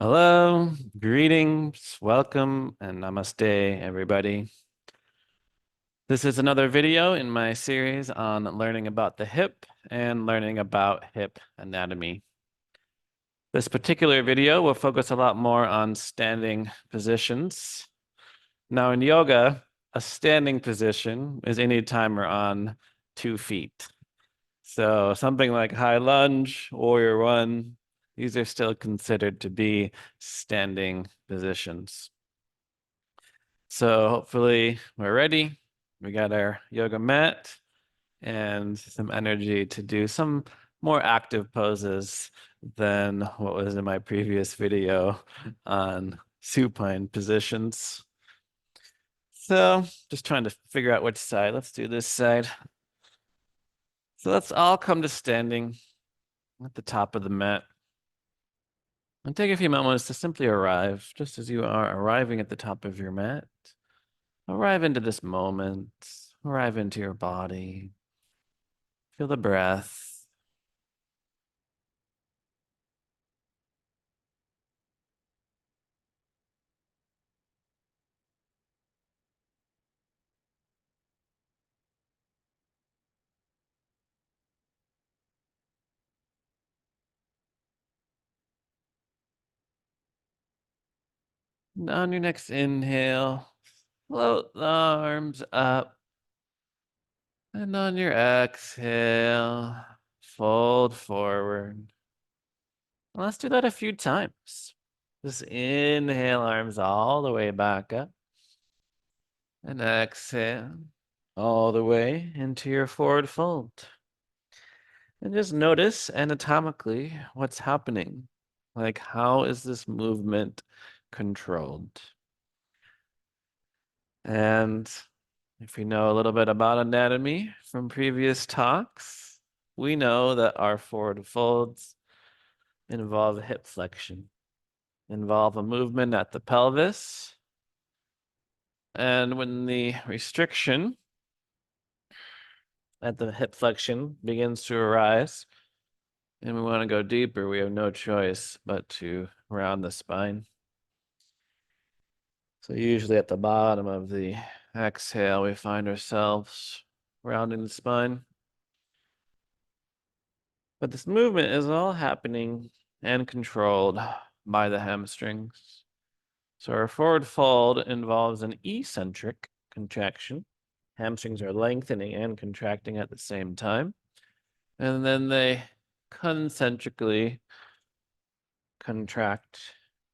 Hello, greetings, welcome, and namaste, everybody. This is another video in my series on learning about the hip and learning about hip anatomy. This particular video will focus a lot more on standing positions. Now, in yoga, a standing position is any time we're on 2 feet. So something like high lunge, warrior one, these are still considered to be standing positions. So hopefully we're ready. We got our yoga mat and some energy to do some more active poses than what was in my previous video on supine positions. So just trying to figure out which side. Let's do this side. So let's all come to standing at the top of the mat. And take a few moments to simply arrive, just as you are arriving at the top of your mat. Arrive into this moment, arrive into your body. Feel the breath. And on your next inhale, float the arms up. And on your exhale, fold forward. Let's do that a few times. Just inhale, arms all the way back up. And exhale all the way into your forward fold. And just notice anatomically what's happening. Like, how is this movement controlled? And if we know a little bit about anatomy from previous talks, we know that our forward folds involve hip flexion, involve a movement at the pelvis. And when the restriction at the hip flexion begins to arise, and we want to go deeper, we have no choice but to round the spine. So usually at the bottom of the exhale, we find ourselves rounding the spine. But this movement is all happening and controlled by the hamstrings. So our forward fold involves an eccentric contraction. Hamstrings are lengthening and contracting at the same time. And then they concentrically contract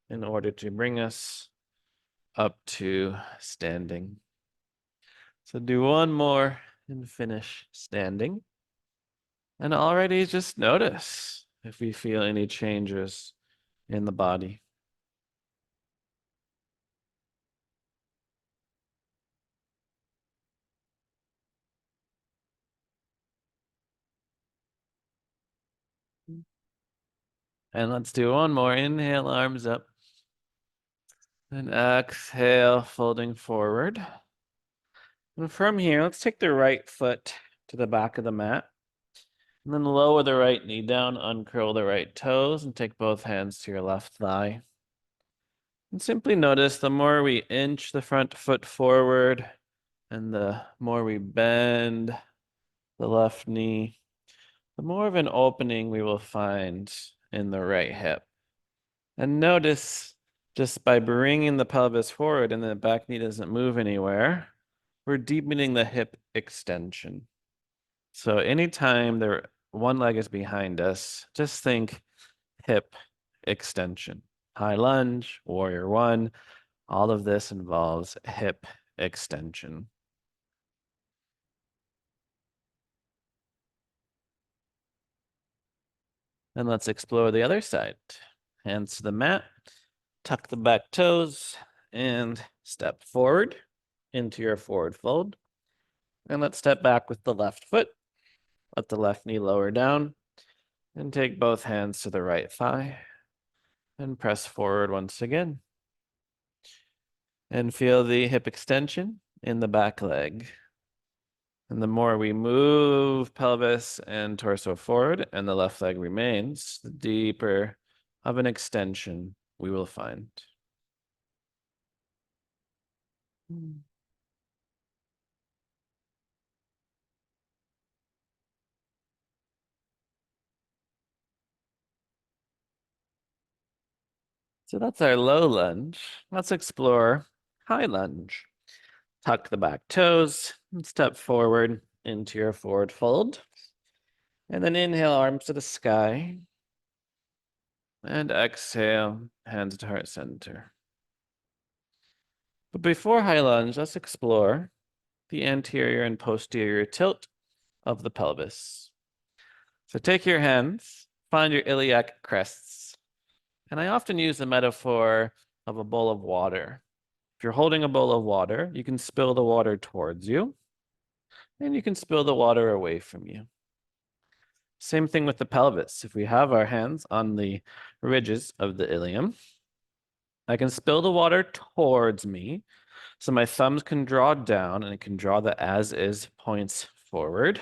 in order to bring us up to standing. So do one more and finish standing. And already just notice if we feel any changes in the body. And let's do one more. Inhale, arms up. And exhale, folding forward. And from here, let's take the right foot to the back of the mat. And then lower the right knee down, uncurl the right toes, and take both hands to your left thigh. And simply notice the more we inch the front foot forward and the more we bend the left knee, the more of an opening we will find in the right hip. And notice just by bringing the pelvis forward and the back knee doesn't move anywhere, we're deepening the hip extension. So anytime one leg is behind us, just think hip extension. High lunge, warrior one, all of this involves hip extension. And let's explore the other side. Hands to the mat, tuck the back toes, and step forward into your forward fold. And let's step back with the left foot. Let the left knee lower down and take both hands to the right thigh and press forward once again. And feel the hip extension in the back leg. And the more we move pelvis and torso forward and the left leg remains, the deeper of an extension we will find. So that's our low lunge. Let's explore high lunge. Tuck the back toes and step forward into your forward fold. And then inhale, arms to the sky. And exhale, hands to heart center. But before high lunge, let's explore the anterior and posterior tilt of the pelvis. So take your hands, find your iliac crests. And I often use the metaphor of a bowl of water. If you're holding a bowl of water, you can spill the water towards you, and you can spill the water away from you. Same thing with the pelvis. If we have our hands on the ridges of the ilium, I can spill the water towards me, so my thumbs can draw down and it can draw the as-is points forward.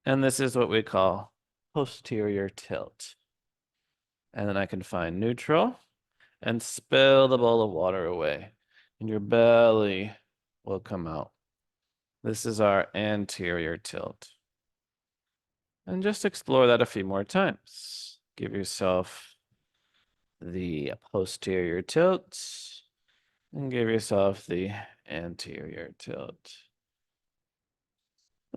And this is what we call posterior tilt. And then I can find neutral and spill the bowl of water away, and your belly will come out. This is our anterior tilt. And just explore that a few more times. Give yourself the posterior tilt and give yourself the anterior tilt.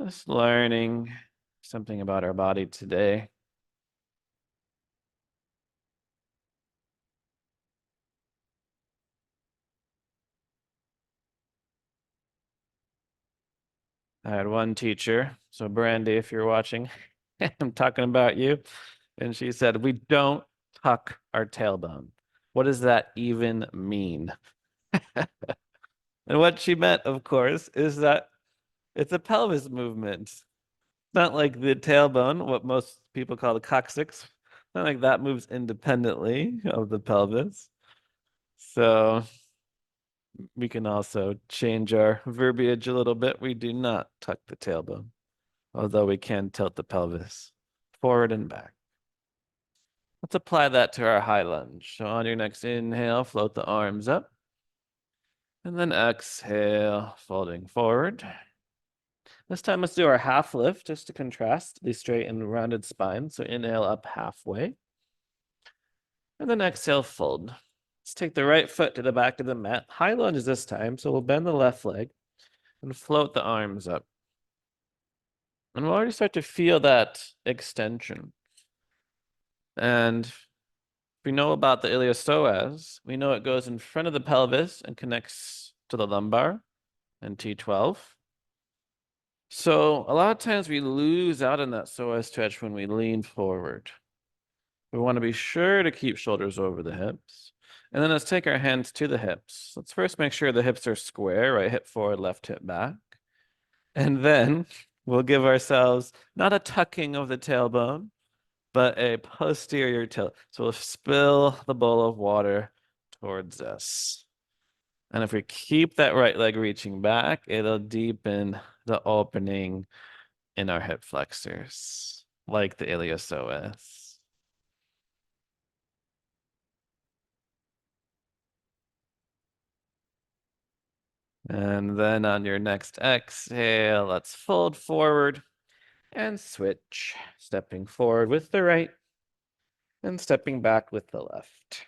Just learning something about our body today. I had one teacher, so Brandy, if you're watching, I'm talking about you. And she said, we don't tuck our tailbone. What does that even mean? And what she meant, of course, is that it's a pelvis movement. Not like the tailbone, what most people call the coccyx. Not like that moves independently of the pelvis. So we can also change our verbiage a little bit. We do not tuck the tailbone, although we can tilt the pelvis forward and back. Let's apply that to our high lunge. So on your next inhale, float the arms up. And then exhale, folding forward. This time, let's do our half lift just to contrast the straight and rounded spine. So inhale up halfway. And then exhale, fold. Let's take the right foot to the back of the mat. High lunge this time. So we'll bend the left leg and float the arms up. And we'll already start to feel that extension. And if we know about the iliopsoas, we know it goes in front of the pelvis and connects to the lumbar and T12. So a lot of times we lose out on that psoas stretch when we lean forward. We want to be sure to keep shoulders over the hips. And then let's take our hands to the hips. Let's first make sure the hips are square, right hip forward, left hip back. And then we'll give ourselves not a tucking of the tailbone, but a posterior tilt. So we'll spill the bowl of water towards us. And if we keep that right leg reaching back, it'll deepen the opening in our hip flexors, like the iliopsoas. And then on your next exhale, let's fold forward and switch, stepping forward with the right and stepping back with the left.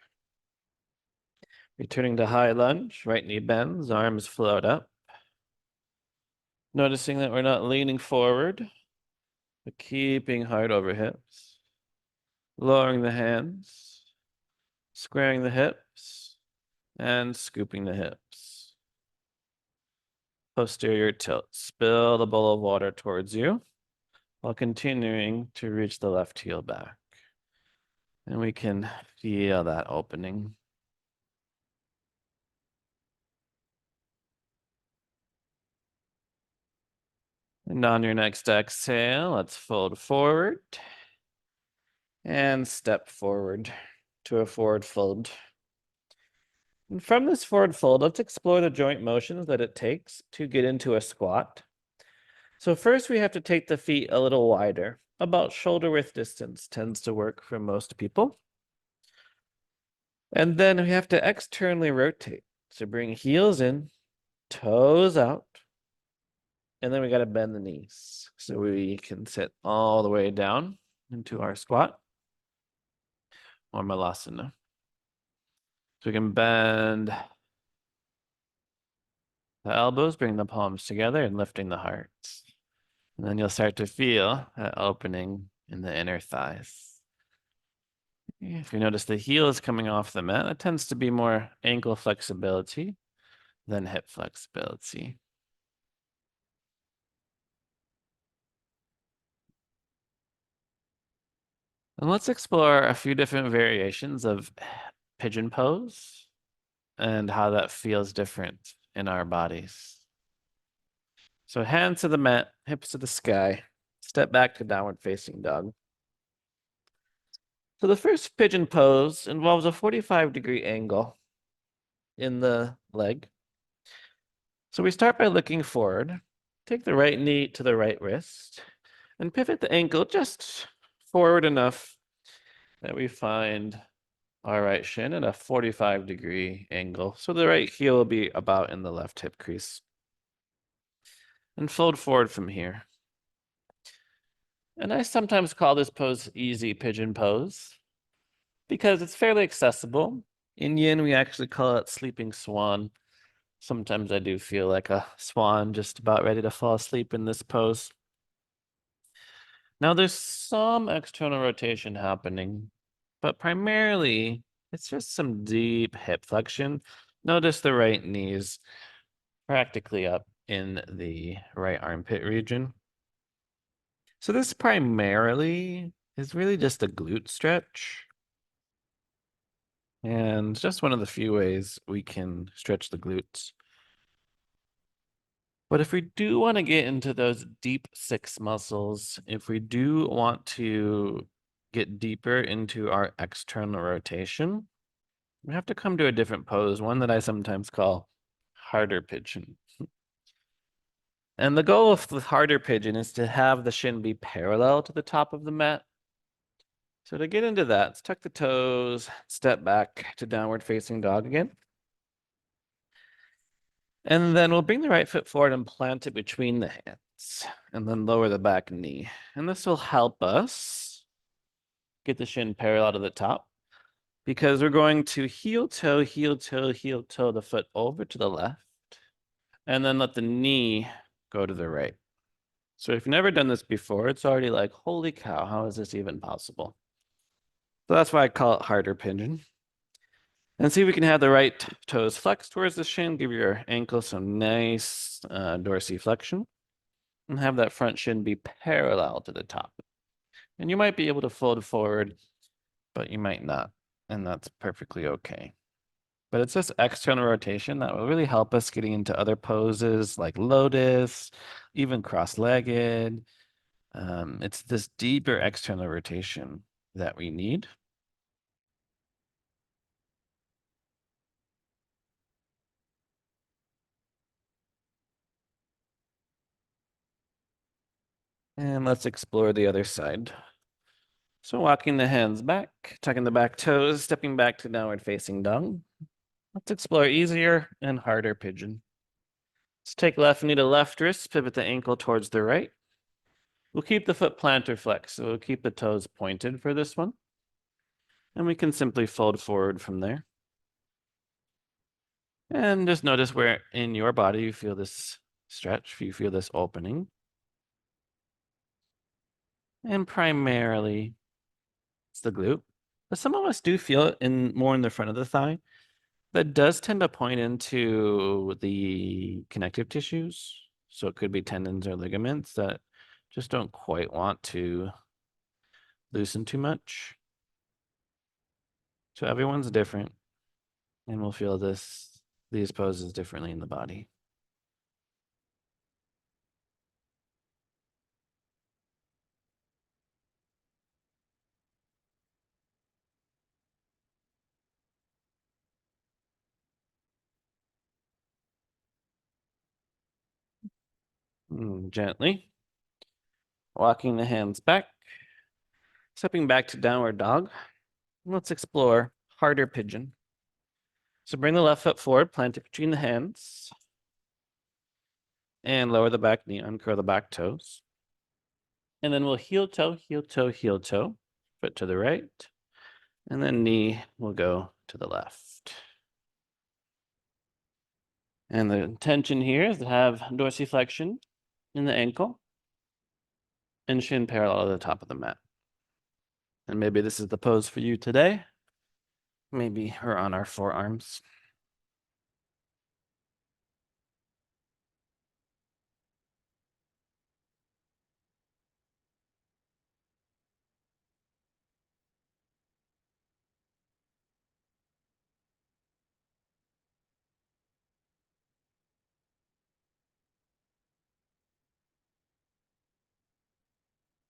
Returning to high lunge, right knee bends, arms float up. Noticing that we're not leaning forward, but keeping heart over hips. Lowering the hands, squaring the hips, and scooping the hips. Posterior tilt. Spill the bowl of water towards you while continuing to reach the left heel back. And we can feel that opening. And on your next exhale, let's fold forward and step forward to a forward fold. And from this forward fold, let's explore the joint motions that it takes to get into a squat. So first we have to take the feet a little wider. About shoulder width distance tends to work for most people. And then we have to externally rotate. So bring heels in, toes out, and then we got to bend the knees. So we can sit all the way down into our squat or malasana. So we can bend the elbows, bring the palms together and lifting the heart. And then you'll start to feel that opening in the inner thighs. If you notice the heel is coming off the mat, it tends to be more ankle flexibility than hip flexibility. And let's explore a few different variations of pigeon pose and how that feels different in our bodies. So hands to the mat, hips to the sky, step back to downward facing dog. So the first pigeon pose involves a 45-degree angle in the leg. So we start by looking forward, take the right knee to the right wrist, and pivot the ankle just forward enough that we find our right shin at a 45-degree angle. So the right heel will be about in the left hip crease. And fold forward from here. And I sometimes call this pose easy pigeon pose because it's fairly accessible. In yin, we actually call it sleeping swan. Sometimes I do feel like a swan just about ready to fall asleep in this pose. Now there's some external rotation happening, but primarily it's just some deep hip flexion. Notice the right knees practically up in the right armpit region. So this primarily is really just a glute stretch. And just one of the few ways we can stretch the glutes. But if we do want to get into those deep six muscles, if we do want to get deeper into our external rotation, we have to come to a different pose, one that I sometimes call harder pigeon. And the goal of the harder pigeon is to have the shin be parallel to the top of the mat. So to get into that, let's tuck the toes, step back to downward facing dog again. And then we'll bring the right foot forward and plant it between the hands and then lower the back knee. And this will help us get the shin parallel to the top because we're going to heel toe, heel toe, heel toe the foot over to the left and then let the knee go to the right. So if you've never done this before, it's already like, holy cow, how is this even possible? So that's why I call it harder pigeon. And see if we can have the right toes flexed towards the shin, give your ankle some nice dorsiflexion, and have that front shin be parallel to the top. And you might be able to fold forward, but you might not, and that's perfectly okay. But it's just external rotation that will really help us getting into other poses like lotus, even cross-legged. It's this deeper external rotation that we need. And let's explore the other side. So walking the hands back, tucking the back toes, stepping back to downward facing dog. Let's explore easier and harder pigeon. Let's take left knee to left wrist, pivot the ankle towards the right. We'll keep the foot plantar flex, so we'll keep the toes pointed for this one. And we can simply fold forward from there. And just notice where in your body you feel this stretch, you feel this opening. And primarily, it's the glute. But some of us do feel it more in the front of the thigh. That does tend to point into the connective tissues. So it could be tendons or ligaments that just don't quite want to loosen too much. So everyone's different and we'll feel these poses differently in the body. Gently walking the hands back, stepping back to downward dog. Let's explore harder pigeon. So bring the left foot forward, plant it between the hands, and lower the back knee, uncurl the back toes. And then we'll heel toe, heel toe, heel toe, foot to the right, and then knee will go to the left. And the intention here is to have dorsiflexion in the ankle and shin parallel to the top of the mat. And maybe this is the pose for you today. Maybe we're on our forearms.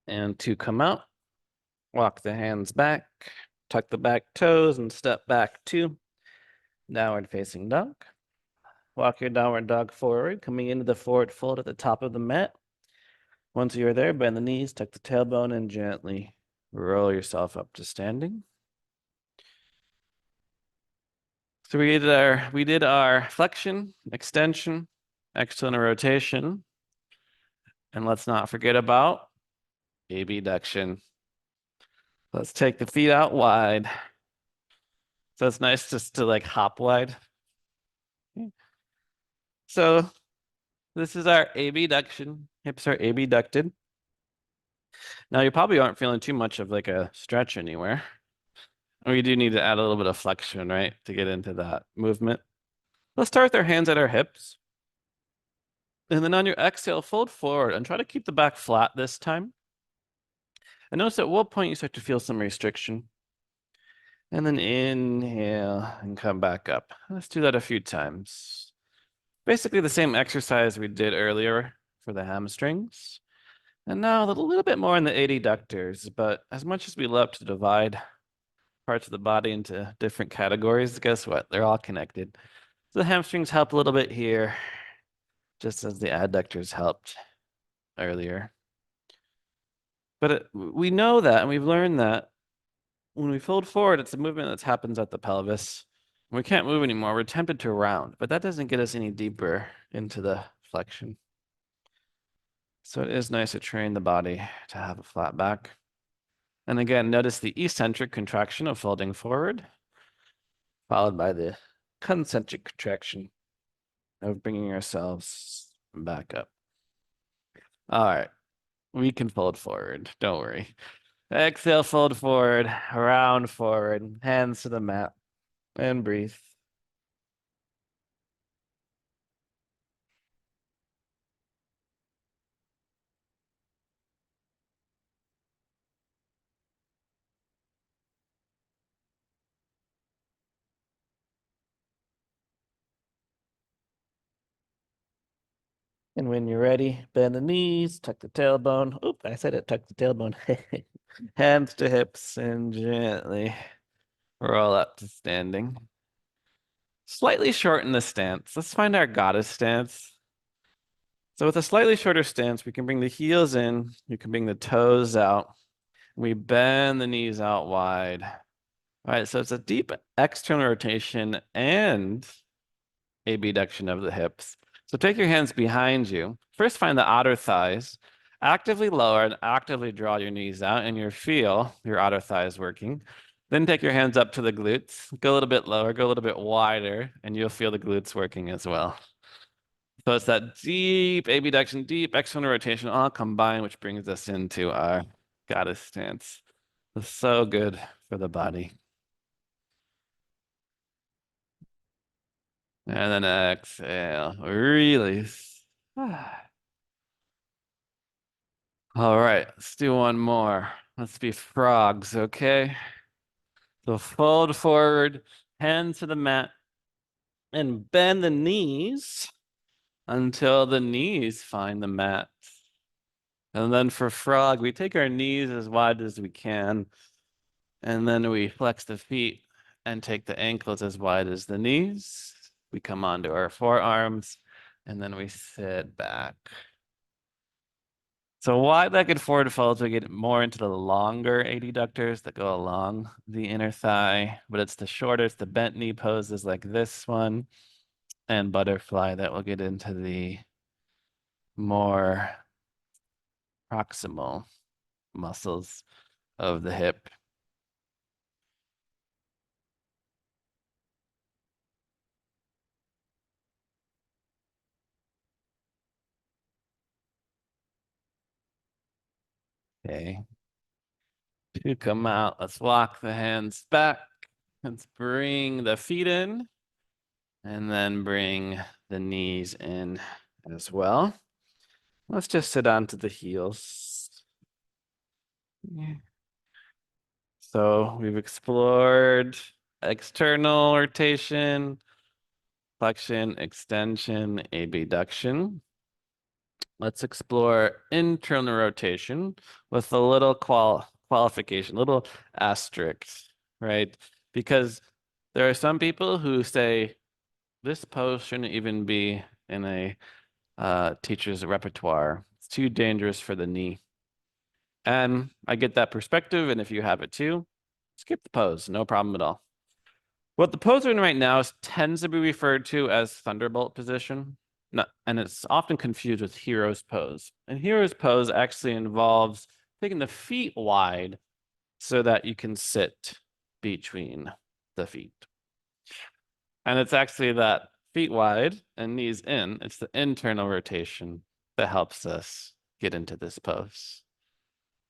And to come out, walk the hands back, tuck the back toes, and step back to downward facing dog. Walk your downward dog forward, coming into the forward fold at the top of the mat. Once you're there, bend the knees, tuck the tailbone, and gently roll yourself up to standing. So we did our flexion, extension, external rotation, and let's not forget about abduction. Let's take the feet out wide. So it's nice just to like hop wide. So this is our abduction. Hips are abducted. Now you probably aren't feeling too much of like a stretch anywhere. We do need to add a little bit of flexion, right, to get into that movement. Let's start with our hands at our hips. And then on your exhale, fold forward and try to keep the back flat this time. And notice at what point you start to feel some restriction. And then inhale and come back up. Let's do that a few times. Basically the same exercise we did earlier for the hamstrings. And now a little bit more in the adductors, but as much as we love to divide parts of the body into different categories, guess what? They're all connected. So the hamstrings help a little bit here, just as the adductors helped earlier. But we know that, and we've learned that when we fold forward, it's a movement that happens at the pelvis. When we can't move anymore, we're tempted to round, but that doesn't get us any deeper into the flexion. So it is nice to train the body to have a flat back. And again, notice the eccentric contraction of folding forward, followed by the concentric contraction of bringing ourselves back up. All right, we can fold forward, don't worry. Exhale, fold forward, round forward, hands to the mat, and breathe. And when you're ready, bend the knees, tuck the tailbone. Oop, I said it, tuck the tailbone. Hands to hips and gently roll up to standing. Slightly shorten the stance. Let's find our goddess stance. So with a slightly shorter stance, we can bring the heels in, you can bring the toes out. We bend the knees out wide. All right, so it's a deep external rotation and abduction of the hips. So take your hands behind you. First, find the outer thighs. Actively lower and actively draw your knees out, and you feel your outer thighs working. Then take your hands up to the glutes. Go a little bit lower, go a little bit wider, and you'll feel the glutes working as well. So it's that deep abduction, deep external rotation all combined, which brings us into our goddess stance. It's so good for the body. And then exhale, release. All right, let's do one more. Let's be frogs, okay? So fold forward, hands to the mat, and bend the knees until the knees find the mat. And then for frog, we take our knees as wide as we can, and then we flex the feet and take the ankles as wide as the knees. We come onto our forearms, and then we sit back. So wide-legged forward folds, we get more into the longer adductors that go along the inner thigh, but it's the shorter, it's the bent knee poses like this one and butterfly that will get into the more proximal muscles of the hip. Okay. To come out, let's walk the hands back. Let's bring the feet in and then bring the knees in as well. Let's just sit onto the heels. Yeah. So we've explored external rotation, flexion, extension, abduction. Let's explore internal rotation with a little qualification, little asterisk, right? Because there are some people who say this pose shouldn't even be in a teacher's repertoire. It's too dangerous for the knee. And I get that perspective, and if you have it too, skip the pose, no problem at all. What the pose we're in right now tends to be referred to as thunderbolt position. No, and it's often confused with hero's pose. And hero's pose actually involves taking the feet wide so that you can sit between the feet. And it's actually that feet wide and knees in, it's the internal rotation that helps us get into this pose.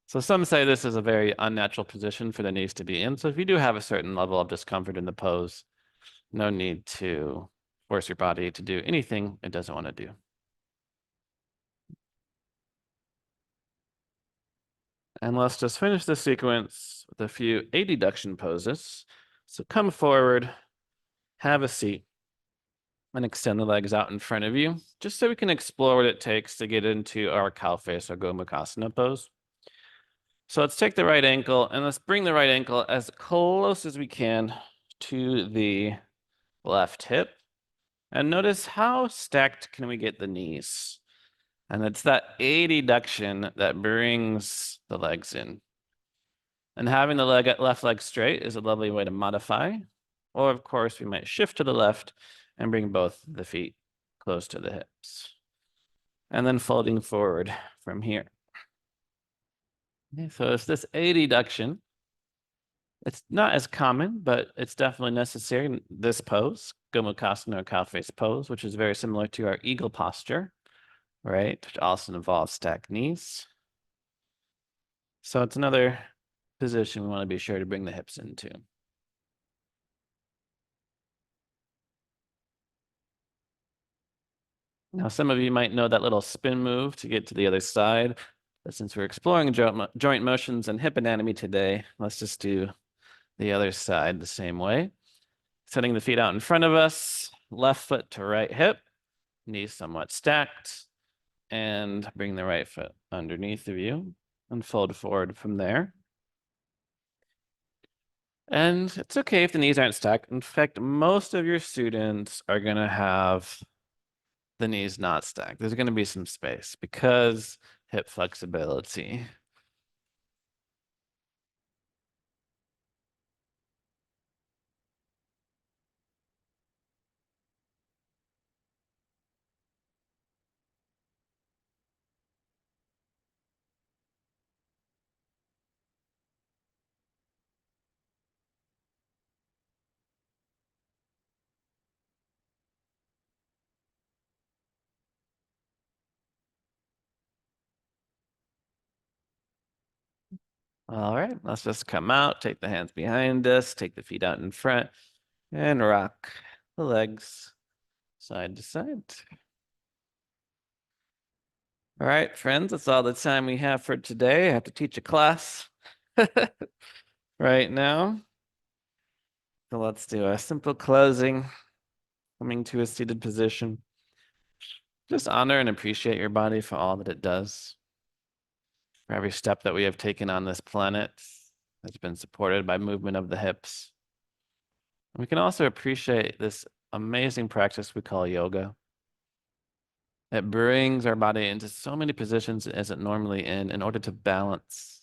So some say this is a very unnatural position for the knees to be in. So if you do have a certain level of discomfort in the pose, no need to force your body to do anything it doesn't want to do. And let's just finish the sequence with a few adduction poses. So come forward, have a seat, and extend the legs out in front of you, just so we can explore what it takes to get into our cow face or Gomukhasana pose. So let's take the right ankle and let's bring the right ankle as close as we can to the left hip. And notice how stacked can we get the knees? And it's that adduction that brings the legs in. And having the left leg straight is a lovely way to modify. Or of course, we might shift to the left and bring both the feet close to the hips. And then folding forward from here. Okay, so it's this adduction. It's not as common, but it's definitely necessary in this pose, Gomukhasana or cow face pose, which is very similar to our eagle posture, right? Which also involves stacked knees. So it's another position we want to be sure to bring the hips into. Now, some of you might know that little spin move to get to the other side. But since we're exploring joint motions and hip anatomy today, let's just do the other side the same way. Setting the feet out in front of us, left foot to right hip, knees somewhat stacked, and bring the right foot underneath of you and fold forward from there. And it's okay if the knees aren't stacked. In fact, most of your students are going to have the knees not stacked. There's going to be some space because hip flexibility. All right, let's just come out, take the hands behind us, take the feet out in front, and rock the legs side to side. All right, friends, that's all the time we have for today. I have to teach a class right now. So let's do a simple closing, coming to a seated position. Just honor and appreciate your body for all that it does. For every step that we have taken on this planet that's been supported by movement of the hips. We can also appreciate this amazing practice we call yoga. It brings our body into so many positions as it normally in order to balance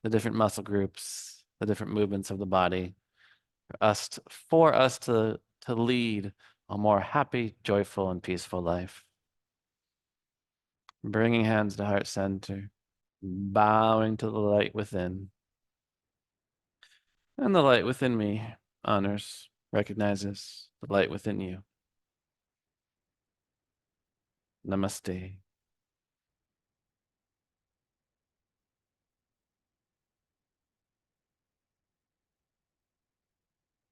the different muscle groups, the different movements of the body, for us to lead a more happy, joyful, and peaceful life. Bringing hands to heart center, bowing to the light within. And the light within me honors, recognizes the light within you. Namaste.